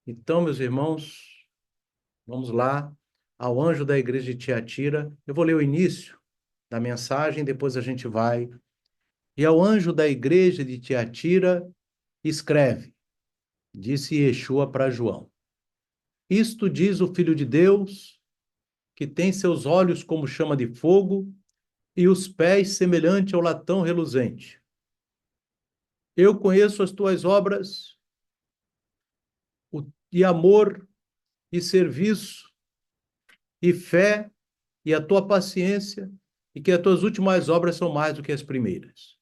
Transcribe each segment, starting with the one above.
Então, meus irmãos, vamos lá ao anjo da igreja de Tiatira. Eu vou ler o início da mensagem, depois a gente vai. E ao anjo da igreja de Tiatira, escreve, disse Yeshua para João: Isto diz o Filho de Deus, que tem seus olhos como chama de fogo e os pés semelhante ao latão reluzente. Eu conheço as tuas obras, e amor, e serviço, e fé, e a tua paciência, e que as tuas últimas obras são mais do que as primeiras.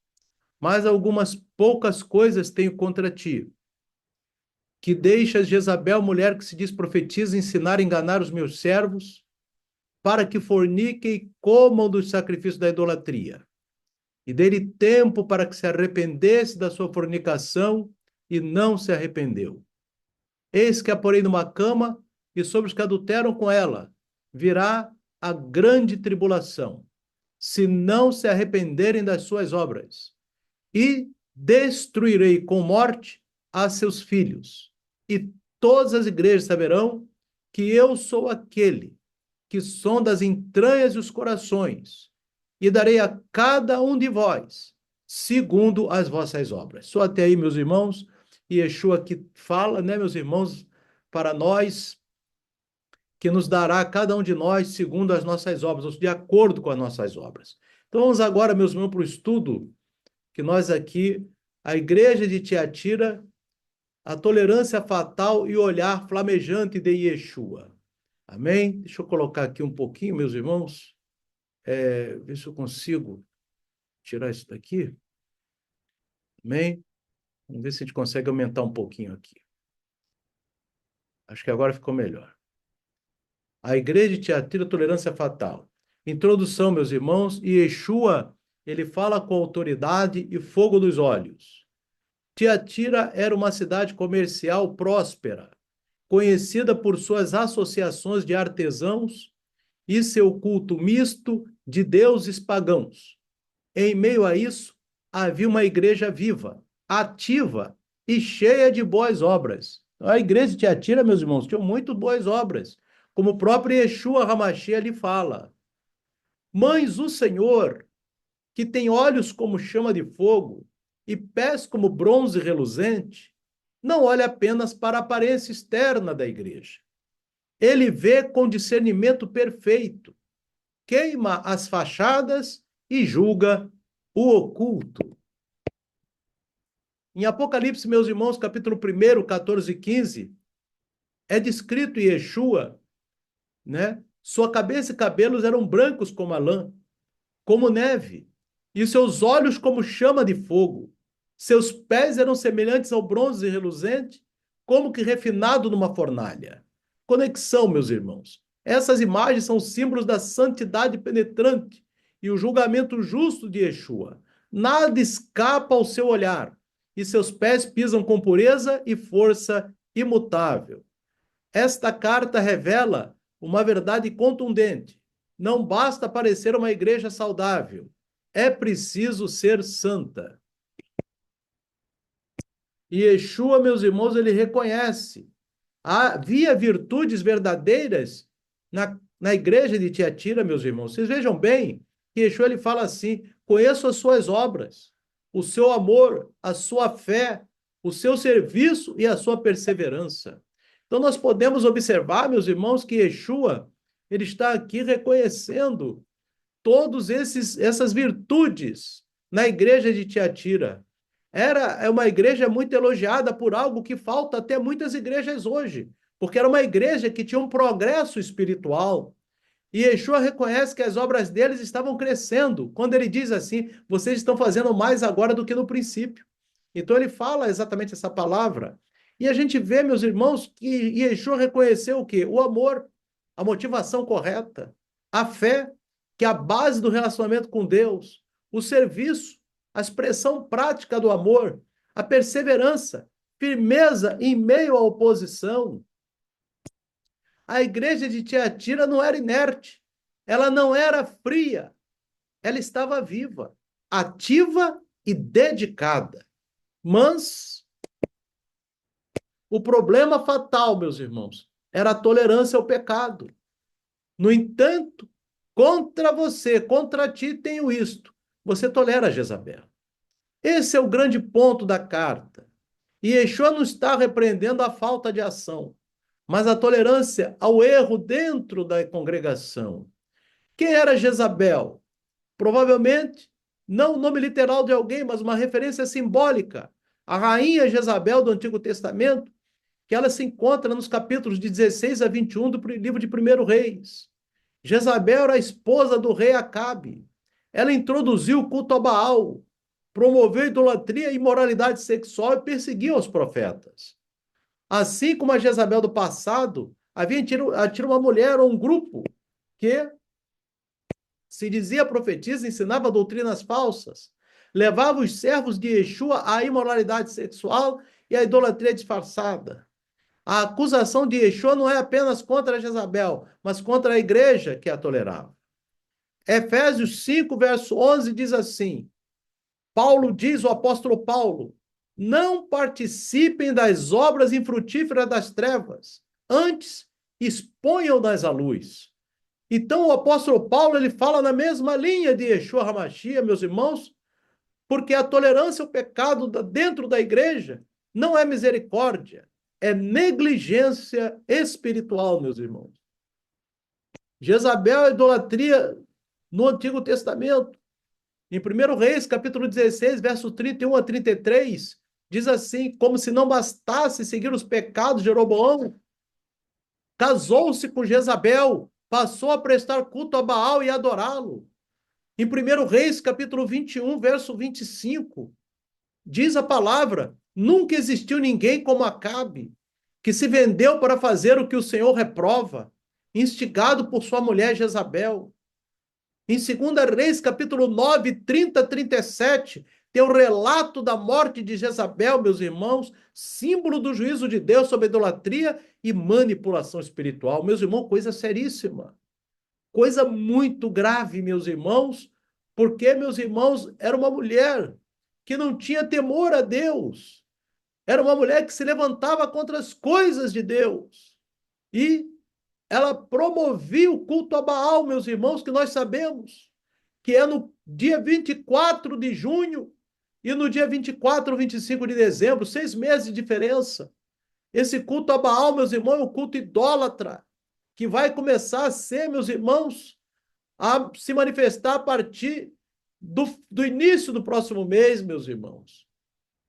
Mas algumas poucas coisas tenho contra ti, que deixas Jezabel, mulher que se diz profetiza, ensinar a enganar os meus servos, para que forniquem e comam dos sacrifícios da idolatria. E dê-lhe tempo para que se arrependesse da sua fornicação, e não se arrependeu. Eis que a porei numa cama, e sobre os que adulteram com ela virá a grande tribulação, se não se arrependerem das suas obras. E destruirei com morte a seus filhos. E todas as igrejas saberão que eu sou aquele que sonda as entranhas e os corações, e darei a cada um de vós segundo as vossas obras. Só até aí, meus irmãos, e Yeshua aqui fala, né, meus irmãos, para nós, que nos dará a cada um de nós segundo as nossas obras, ou de acordo com as nossas obras. Então vamos agora, meus irmãos, para o estudo que nós aqui, a igreja de Tiatira, a tolerância fatal e o olhar flamejante de Yeshua. Amém? Deixa eu colocar aqui um pouquinho, meus irmãos, ver se eu consigo tirar isso daqui. Amém? Vamos ver se a gente consegue aumentar um pouquinho aqui. Acho que agora ficou melhor. A igreja de Tiatira, tolerância fatal. Introdução, meus irmãos, e Yeshua, ele fala com autoridade e fogo dos olhos. Tiatira era uma cidade comercial próspera, conhecida por suas associações de artesãos e seu culto misto de deuses pagãos. Em meio a isso, havia uma igreja viva, ativa e cheia de boas obras. A igreja de Tiatira, meus irmãos, tinha muito boas obras, como o próprio Yeshua HaMashiach lhe fala. Mas o Senhor, que tem olhos como chama de fogo e pés como bronze reluzente, não olha apenas para a aparência externa da igreja. Ele vê com discernimento perfeito, queima as fachadas e julga o oculto. Em Apocalipse, meus irmãos, capítulo 1, 14 e 15, é descrito Yeshua, né? Sua cabeça e cabelos eram brancos como a lã, como neve, e seus olhos como chama de fogo. Seus pés eram semelhantes ao bronze reluzente, como que refinado numa fornalha. Conexão, meus irmãos. Essas imagens são símbolos da santidade penetrante e o julgamento justo de Yeshua. Nada escapa ao seu olhar, e seus pés pisam com pureza e força imutável. Esta carta revela uma verdade contundente. Não basta parecer uma igreja saudável, é preciso ser santa. E Yeshua, meus irmãos, ele reconhece. Havia virtudes verdadeiras na igreja de Tiatira, meus irmãos. Vocês vejam bem que Yeshua ele fala assim: conheço as suas obras, o seu amor, a sua fé, o seu serviço e a sua perseverança. Então nós podemos observar, meus irmãos, que Yeshua ele está aqui reconhecendo todas essas virtudes na igreja de Tiatira. É uma igreja muito elogiada por algo que falta até muitas igrejas hoje, porque era uma igreja que tinha um progresso espiritual. E Yeshua reconhece que as obras deles estavam crescendo, quando ele diz assim: vocês estão fazendo mais agora do que no princípio. Então ele fala exatamente essa palavra. E a gente vê, meus irmãos, que Yeshua reconheceu o quê? O amor, a motivação correta, a fé, que é a base do relacionamento com Deus, o serviço, a expressão prática do amor, a perseverança, firmeza em meio à oposição. A igreja de Tiatira não era inerte, ela não era fria, ela estava viva, ativa e dedicada. Mas O problema fatal, meus irmãos, era a tolerância ao pecado. No entanto, contra você, contra ti tenho isto. Você tolera Jezabel. Esse é o grande ponto da carta. E Yeshua não está repreendendo a falta de ação, mas a tolerância ao erro dentro da congregação. Quem era Jezabel? Provavelmente, não o nome literal de alguém, mas uma referência simbólica. A rainha Jezabel do Antigo Testamento, que ela se encontra nos capítulos de 16 a 21 do livro de 1 Reis. Jezabel era a esposa do rei Acabe. Ela introduziu o culto a Baal, promoveu idolatria e imoralidade sexual e perseguiu os profetas. Assim como a Jezabel do passado, havia uma mulher ou um grupo que se dizia profetisa, ensinava doutrinas falsas, levava os servos de Yeshua à imoralidade sexual e à idolatria disfarçada. A acusação de Yeshua não é apenas contra Jezabel, mas contra a igreja que a tolerava. Efésios 5, verso 11 diz assim, Paulo diz, o apóstolo Paulo, não participem das obras infrutíferas das trevas, antes exponham-nas à luz. Então o apóstolo Paulo ele fala na mesma linha de Yeshua HaMashiach, meus irmãos, porque a tolerância ao pecado dentro da igreja não é misericórdia, é negligência espiritual, meus irmãos. Jezabel é idolatria no Antigo Testamento. Em 1 Reis, capítulo 16, verso 31 a 33, diz assim, como se não bastasse seguir os pecados de Jeroboão, casou-se com Jezabel, passou a prestar culto a Baal e adorá-lo. Em 1 Reis, capítulo 21, verso 25, diz a palavra, nunca existiu ninguém como Acabe, que se vendeu para fazer o que o Senhor reprova, instigado por sua mulher Jezabel. Em 2 Reis, capítulo 9, 30 a 37, tem o relato da morte de Jezabel, meus irmãos, símbolo do juízo de Deus sobre idolatria e manipulação espiritual. Meus irmãos, coisa seríssima. Coisa muito grave, meus irmãos, porque, meus irmãos, era uma mulher que não tinha temor a Deus. Era uma mulher que se levantava contra as coisas de Deus. E ela promovia o culto a Baal, meus irmãos, que nós sabemos que é no dia 24 de junho e no dia 24 ou 25 de dezembro, 6 meses de diferença. Esse culto a Baal, meus irmãos, é um culto idólatra, que vai começar a ser, meus irmãos, a se manifestar a partir do início do próximo mês, meus irmãos.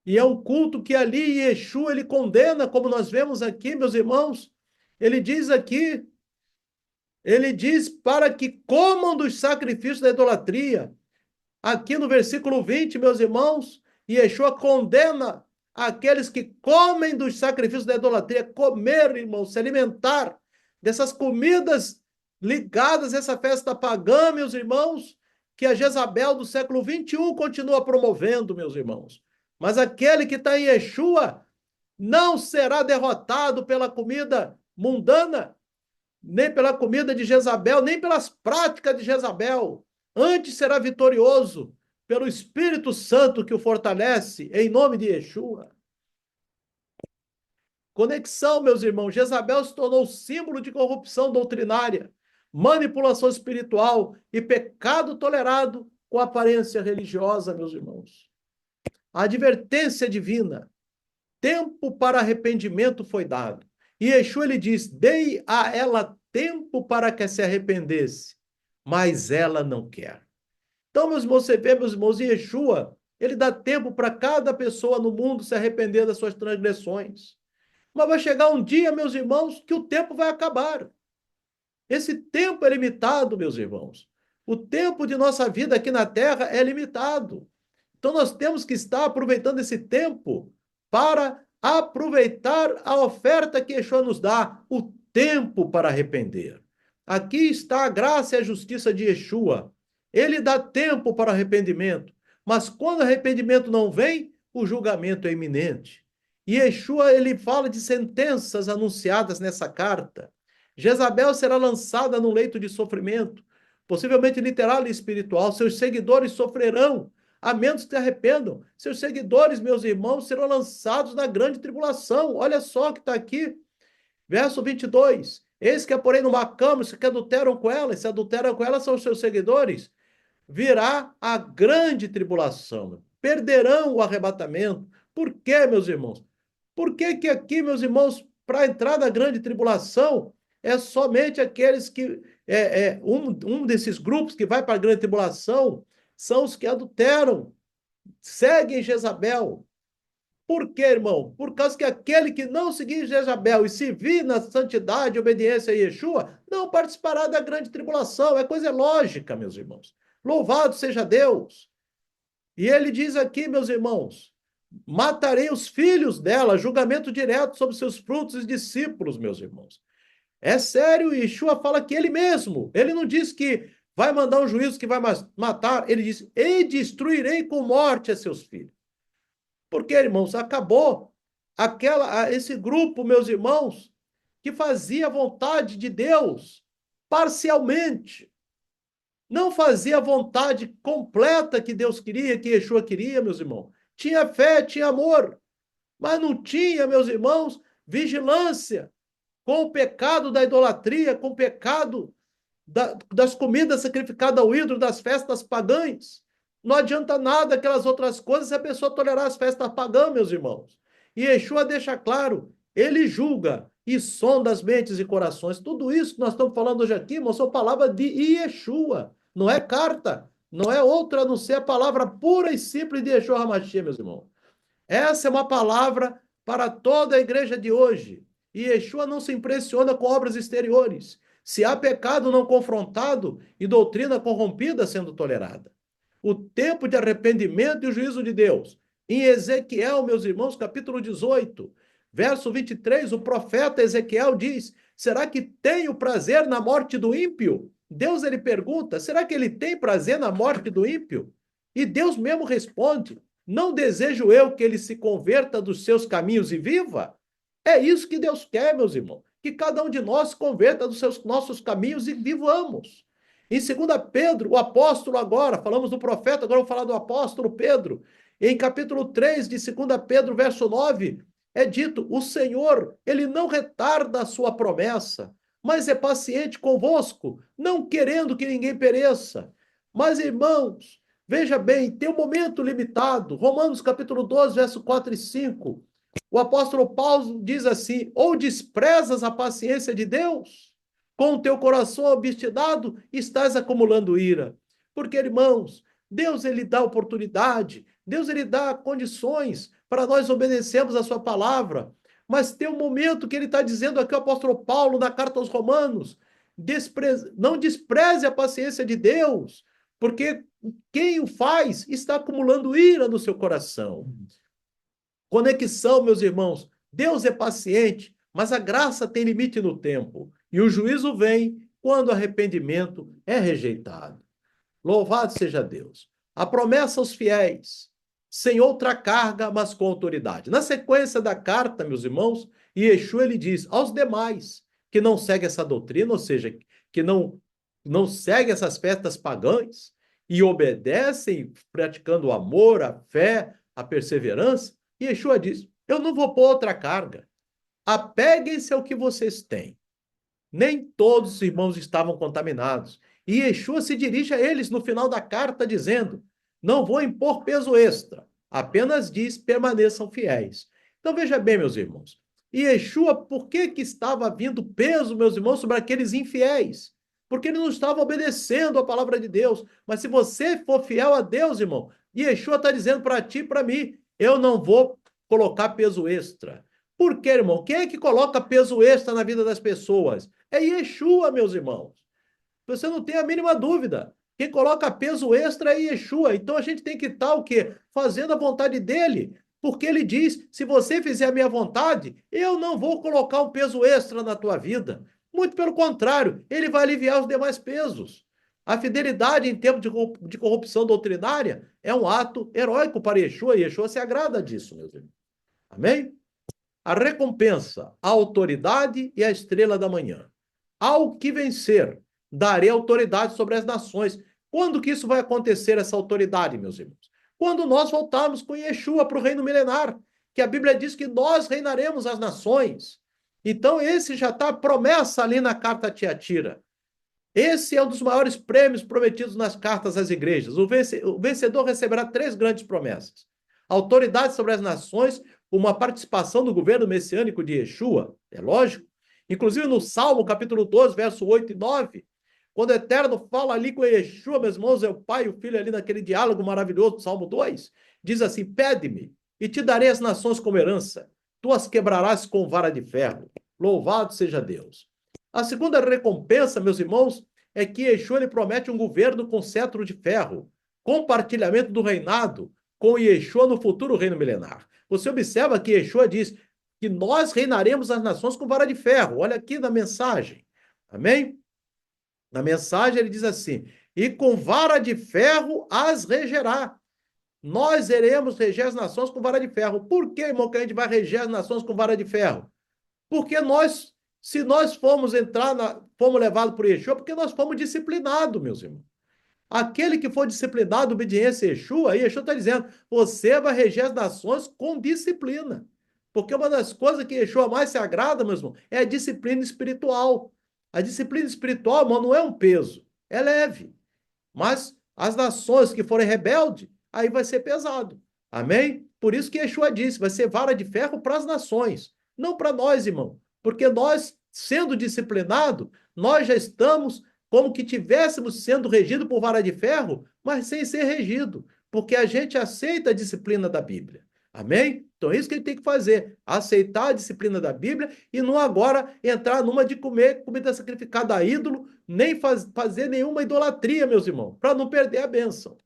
E é um culto que ali Yeshua ele condena, como nós vemos aqui, meus irmãos. Ele diz aqui, ele diz para que comam dos sacrifícios da idolatria. Aqui no versículo 20, meus irmãos, Yeshua condena aqueles que comem dos sacrifícios da idolatria, comer, irmãos, se alimentar dessas comidas ligadas a essa festa pagã, meus irmãos, que a Jezabel do século 21 continua promovendo, meus irmãos. Mas aquele que está em Yeshua não será derrotado pela comida mundana, nem pela comida de Jezabel, nem pelas práticas de Jezabel. Antes será vitorioso pelo Espírito Santo que o fortalece, em nome de Yeshua. Conexão, meus irmãos. Jezabel se tornou símbolo de corrupção doutrinária, manipulação espiritual e pecado tolerado com aparência religiosa, meus irmãos. A advertência divina, tempo para arrependimento foi dado. E Yeshua ele diz, dei a ela tempo para que se arrependesse, mas ela não quer. Então, meus irmãos, você vê, meus irmãos, Yeshua, ele dá tempo para cada pessoa no mundo se arrepender das suas transgressões. Mas vai chegar um dia, meus irmãos, que o tempo vai acabar. Esse tempo é limitado, meus irmãos. O tempo de nossa vida aqui na Terra é limitado. Então, nós temos que estar aproveitando esse tempo para aproveitar a oferta que Yeshua nos dá, o tempo para arrepender. Aqui está a graça e a justiça de Yeshua. Ele dá tempo para arrependimento, mas quando o arrependimento não vem, o julgamento é iminente. E Yeshua, ele fala de sentenças anunciadas nessa carta. Jezabel será lançada num leito de sofrimento, possivelmente literal e espiritual. Seus seguidores sofrerão a menos que se arrependam. Seus seguidores, meus irmãos, serão lançados na grande tribulação. Olha só o que está aqui, verso 22. Eis que a porém numa cama, os que adulteram com ela, e se adulteram com ela são os seus seguidores, virá a grande tribulação. Perderão o arrebatamento. Por quê, meus irmãos? Por que que aqui, meus irmãos, para entrar na grande tribulação, é somente aqueles que... um desses grupos que vai para a grande tribulação são os que adulteram, seguem Jezabel. Por quê, irmão? Por causa que aquele que não seguir Jezabel e se vir na santidade e obediência a Yeshua, não participará da grande tribulação. É coisa lógica, meus irmãos. Louvado seja Deus. E ele diz aqui, meus irmãos, matarei os filhos dela, julgamento direto sobre seus frutos e discípulos, meus irmãos. É sério, Yeshua fala que ele mesmo, ele não diz que vai mandar um juízo que vai matar, ele diz, e destruirei com morte a seus filhos. Porque, irmãos, acabou esse grupo, meus irmãos, que fazia a vontade de Deus parcialmente. Não fazia a vontade completa que Deus queria, que Yeshua queria, meus irmãos. Tinha fé, tinha amor, mas não tinha, meus irmãos, vigilância com o pecado da idolatria, com o pecado das comidas sacrificadas ao ídolo, das festas pagãs. Não adianta nada aquelas outras coisas se a pessoa tolerar as festas pagãs, meus irmãos. E Yeshua deixa claro, ele julga e sonda as mentes e corações. Tudo isso que nós estamos falando hoje aqui, irmão, são palavras de Yeshua. Não é carta, não é outra a não ser a palavra pura e simples de Yeshua HaMashiach, meus irmãos. Essa é uma palavra para toda a igreja de hoje. E Yeshua não se impressiona com obras exteriores. Se há pecado não confrontado e doutrina corrompida sendo tolerada. O tempo de arrependimento e o juízo de Deus. Em Ezequiel, meus irmãos, capítulo 18, verso 23, o profeta Ezequiel diz, será que tenho prazer na morte do ímpio? Deus, ele pergunta, será que ele tem prazer na morte do ímpio? E Deus mesmo responde, não desejo eu que ele se converta dos seus caminhos e viva? É isso que Deus quer, meus irmãos, que cada um de nós se converta dos nossos caminhos e vivamos. Em 2 Pedro, o apóstolo agora, falamos do profeta, agora vou falar do apóstolo Pedro. Em capítulo 3 de 2 Pedro, verso 9, é dito, o Senhor, ele não retarda a sua promessa, mas é paciente convosco, não querendo que ninguém pereça. Mas, irmãos, veja bem, tem um momento limitado. Romanos capítulo 12, verso 4 e 5. O apóstolo Paulo diz assim, ou desprezas a paciência de Deus? Com o teu coração obstinado, estás acumulando ira. Porque, irmãos, Deus, ele dá oportunidade, Deus, ele dá condições para nós obedecermos a sua palavra. Mas tem um momento que ele está dizendo aqui, o apóstolo Paulo, na carta aos Romanos, não despreze a paciência de Deus, porque quem o faz está acumulando ira no seu coração. Conexão, meus irmãos, Deus é paciente, mas a graça tem limite no tempo, e o juízo vem quando o arrependimento é rejeitado. Louvado seja Deus. A promessa aos fiéis, sem outra carga, mas com autoridade. Na sequência da carta, meus irmãos, Yeshua, ele diz aos demais que não seguem essa doutrina, ou seja, que não seguem essas festas pagãs e obedecem praticando o amor, a fé, a perseverança, Yeshua diz, eu não vou pôr outra carga. Apeguem-se ao que vocês têm. Nem todos os irmãos estavam contaminados. E Yeshua se dirige a eles no final da carta dizendo, não vou impor peso extra, apenas diz, permaneçam fiéis. Então veja bem, meus irmãos, Yeshua, por que estava vindo peso, meus irmãos, sobre aqueles infiéis? Porque eles não estavam obedecendo a palavra de Deus. Mas se você for fiel a Deus, irmão, Yeshua está dizendo para ti e para mim, eu não vou colocar peso extra. Por quê, irmão? Quem é que coloca peso extra na vida das pessoas? É Yeshua, meus irmãos. Você não tem a mínima dúvida. Quem coloca peso extra é Yeshua. Então a gente tem que estar o quê? Fazendo a vontade dele. Porque ele diz, se você fizer a minha vontade, eu não vou colocar um peso extra na tua vida. Muito pelo contrário, ele vai aliviar os demais pesos. A fidelidade em tempo de corrupção doutrinária é um ato heróico para Yeshua, e Yeshua se agrada disso, meus irmãos. Amém? A recompensa, a autoridade e a estrela da manhã. Ao que vencer, darei autoridade sobre as nações. Quando que isso vai acontecer, essa autoridade, meus irmãos? quando nós voltarmos com Yeshua para o reino milenar, que a Bíblia diz que nós reinaremos as nações. Então, esse já está a promessa ali na carta a Tiatira. Esse é um dos maiores prêmios prometidos nas cartas às igrejas. O vencedor receberá 3 grandes promessas: autoridade sobre as nações, uma participação do governo messiânico de Yeshua, é lógico. Inclusive no Salmo, capítulo 12, verso 8 e 9, quando o Eterno fala ali com Yeshua, meus irmãos, é o Pai e o Filho ali naquele diálogo maravilhoso do Salmo 2, diz assim: pede-me e te darei as nações como herança, tu as quebrarás com vara de ferro. Louvado seja Deus. A segunda recompensa, meus irmãos, é que Yeshua ele promete um governo com cetro de ferro, compartilhamento do reinado com Yeshua no futuro reino milenar. Você observa que Yeshua diz que nós reinaremos as nações com vara de ferro. Olha aqui na mensagem. Amém? Na mensagem ele diz assim: e com vara de ferro as regerá. Nós iremos reger as nações com vara de ferro. Por que, irmão, que a gente vai reger as nações com vara de ferro? Porque nós, se nós formos fomos levados por Yeshua, porque nós fomos disciplinados, meus irmãos. Aquele que for disciplinado, obediência a Yeshua, aí Yeshua está dizendo, você vai reger as nações com disciplina. Porque uma das coisas que Yeshua mais se agrada, meus irmãos, é a disciplina espiritual. A disciplina espiritual, irmão, não é um peso, é leve. Mas as nações que forem rebeldes, aí vai ser pesado. Amém? Por isso que Yeshua disse, vai ser vara de ferro para as nações, não para nós, irmão. Porque nós, sendo disciplinados, nós já estamos como que tivéssemos sendo regido por vara de ferro, mas sem ser regido, porque a gente aceita a disciplina da Bíblia. Amém? Então é isso que a gente tem que fazer, aceitar a disciplina da Bíblia e não agora entrar numa de comer comida sacrificada a ídolo, nem fazer nenhuma idolatria, meus irmãos, para não perder a bênção.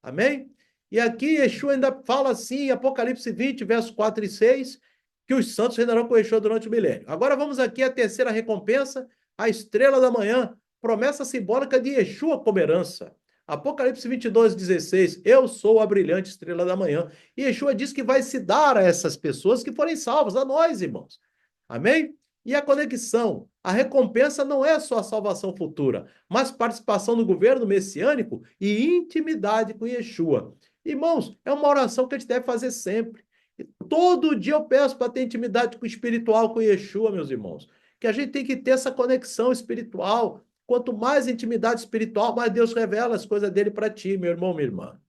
Amém? E aqui Yeshua ainda fala assim, em Apocalipse 20, versos 4 e 6, que os santos reinarão com Yeshua durante o milênio. Agora vamos aqui à terceira recompensa, a estrela da manhã, promessa simbólica de Yeshua como herança. Apocalipse 22, 16, eu sou a brilhante estrela da manhã. E Yeshua diz que vai se dar a essas pessoas que forem salvas, a nós, irmãos. Amém? E a conexão, a recompensa não é só a salvação futura, mas participação no governo messiânico e intimidade com Yeshua. Irmãos, é uma oração que a gente deve fazer sempre. E todo dia eu peço para ter intimidade espiritual com Yeshua, meus irmãos. Que a gente tem que ter essa conexão espiritual. Quanto mais intimidade espiritual, mais Deus revela as coisas dele para ti, meu irmão, minha irmã.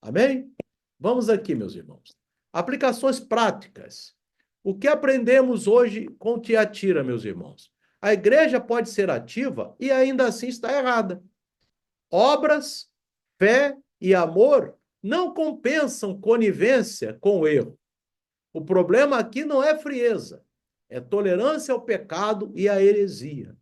Amém? Vamos aqui, meus irmãos. Aplicações práticas. O que aprendemos hoje com Tiatira, meus irmãos? A igreja pode ser ativa e ainda assim está errada. Obras, fé e amor não compensam conivência com o erro. O problema aqui não é frieza, é tolerância ao pecado e à heresia.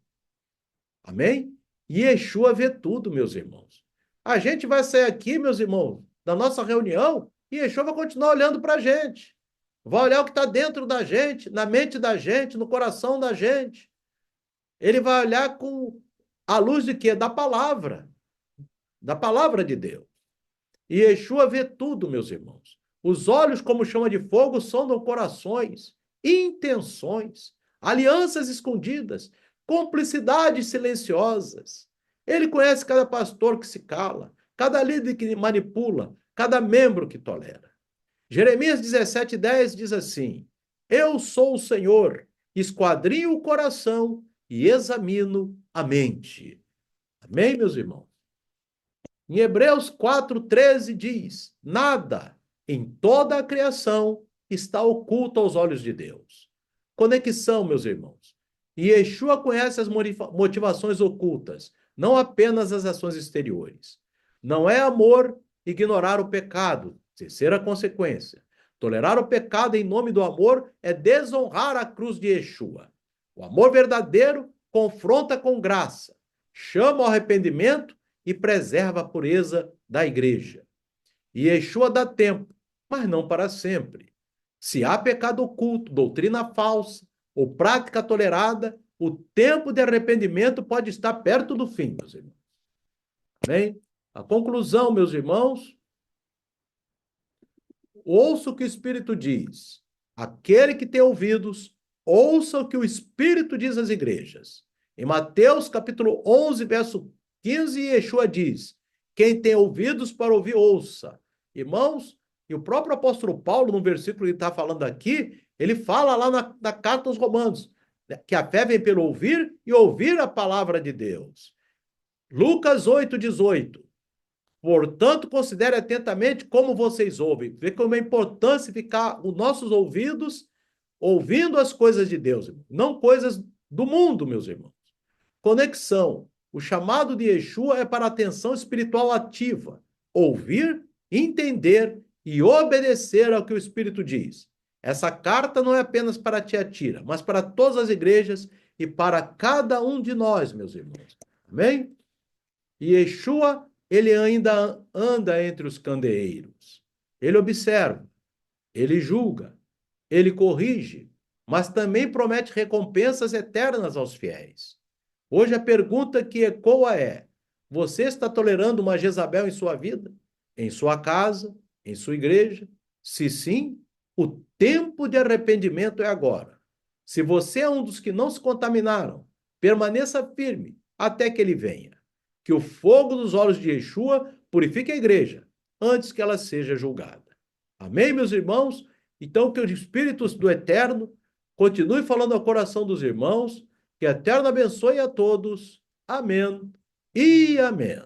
Amém? E Yeshua vê tudo, meus irmãos. A gente vai sair aqui, meus irmãos, da nossa reunião, e Yeshua vai continuar olhando para a gente. Vai olhar o que está dentro da gente, na mente da gente, no coração da gente. Ele vai olhar com a luz de quê? Da palavra de Deus. E Yeshua vê tudo, meus irmãos. Os olhos, como chama de fogo, sondam corações, intenções, alianças escondidas, cumplicidades silenciosas. Ele conhece cada pastor que se cala, cada líder que manipula, cada membro que tolera. Jeremias 17:10 diz assim: eu sou o Senhor, esquadrinho o coração e examino a mente. Amém, meus irmãos? Em Hebreus 4:13 diz: nada em toda a criação está oculto aos olhos de Deus. Conexão, meus irmãos. E Yeshua conhece as motivações ocultas, não apenas as ações exteriores. Não é amor ignorar o pecado, terceira consequência. Tolerar o pecado em nome do amor é desonrar a cruz de Yeshua. O amor verdadeiro confronta com graça, chama ao arrependimento e preserva a pureza da igreja. E Yeshua dá tempo, mas não para sempre. Se há pecado oculto, doutrina falsa ou prática tolerada, o tempo de arrependimento pode estar perto do fim, meus irmãos. Amém? A conclusão, meus irmãos, ouça o que o Espírito diz. Aquele que tem ouvidos, ouça o que o Espírito diz às igrejas. Em Mateus capítulo 11, verso 15, Yeshua diz: quem tem ouvidos para ouvir, ouça. Irmãos, e o próprio apóstolo Paulo, no versículo que ele está falando aqui, ele fala lá na carta aos Romanos, né, que a fé vem pelo ouvir e ouvir a palavra de Deus. Lucas 8,18. Portanto, considere atentamente como vocês ouvem. Vê como é importante ficar os nossos ouvidos ouvindo as coisas de Deus, não coisas do mundo, meus irmãos. Conexão. O chamado de Yeshua é para atenção espiritual ativa. Ouvir, entender e obedecer ao que o Espírito diz. Essa carta não é apenas para Tiatira, mas para todas as igrejas e para cada um de nós, meus irmãos. Amém? E Yeshua, ele ainda anda entre os candeeiros. Ele observa, ele julga, ele corrige, mas também promete recompensas eternas aos fiéis. Hoje a pergunta que ecoa é: você está tolerando uma Jezabel em sua vida? Em sua casa? Em sua igreja? Se sim, o tempo de arrependimento é agora. Se você é um dos que não se contaminaram, permaneça firme até que ele venha. Que o fogo dos olhos de Yeshua purifique a igreja antes que ela seja julgada. Amém, meus irmãos? Então, que o Espírito do Eterno continue falando ao coração dos irmãos, que o Eterno abençoe a todos. Amém e amém.